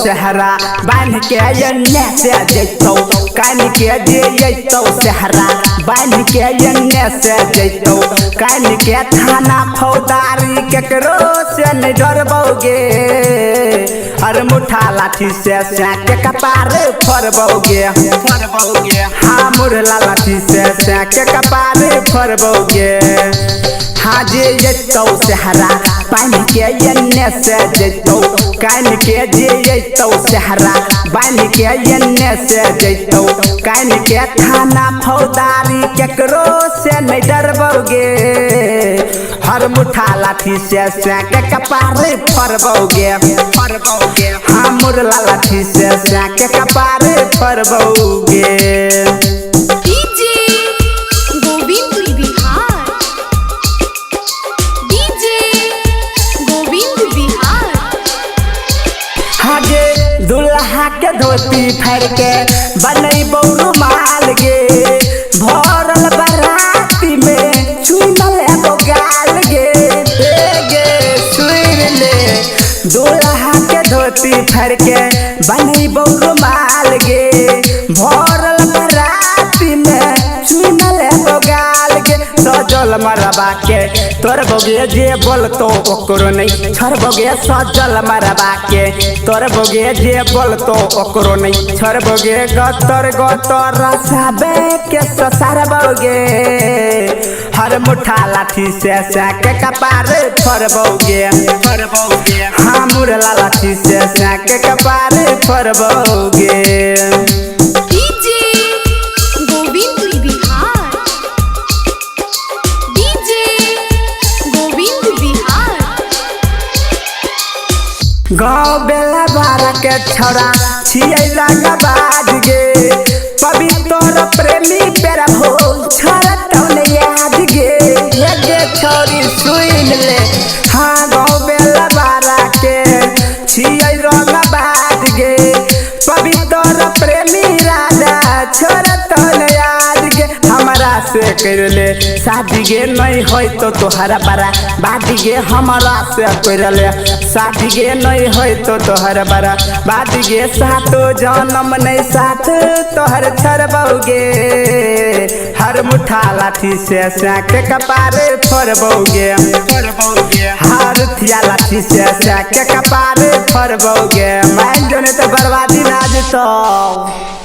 सहरा बांध के एने से जैतौ कान के जैतौ सहरा बांध के एने से जैतौ कान के थाना फौदारी केकरो से नहीं डरबोगे हर मुठा लाठी से सेंक के कपार फरबोगे हाँ मुरला लाठी से सेंक के कपार फरबोगे हाँ जे जैतौ सहरा बांध के एने से जैतौ कान के जैतौ सहरा बांध के एने से जैतौ कान के थाना फौदारी केकरो से नहीं डरबोगे हर मुठा लाठी से सेंक के कपार फरबोगे हाँ मुरला लाठी से सेंक के कपार फरबोगे। दुल्हा के धोती फेर के बनैबौ रुमाल गे भरल बराती में चुनल एगो गाल गे सुन ले दुल्हा के धोती फेर के बनैबौ रुमाल गे भरल बराती में चुनल एगो गाल गे सजल मरबा के तोर बोगे जे बोलतो ओकरो नहीं छरबोगे सजल मरबा के तोर बोगे जे बोलतो ओकरो नहीं छरबोगे गतर रसाबे के ससरबोगे हर मुठा लाठी से सेंक के कपार फरबोगे हाँ मुरला लाठी से सेंक के कपार फरबोगे। गाँव बेला बारा के छोरा छियै लगाबाज गे पवित्र प्रेमी पेरा भोल छोरा तौने याद गे छोरी सुन ले हाँ गाँव बेला बारा के छियै लगाबाज गे पवित्र प्रेमी राजा छोरा तौने याद गे हमरा से कर ले शादी गे नहीं होय तो तोहरा बड़ा बादी गे हमरा से कर ले शादी गे नहीं होय तो तोहर बड़ा बादी गे सातो जन्म नहीं साथ तोहर छरबोगे हर मुठा लाठी से सेंक के कपार फरबोगे हर थिया लाठी से सेंक के कपार फरबोगे मैं जने तो बर्बादी ना जतो।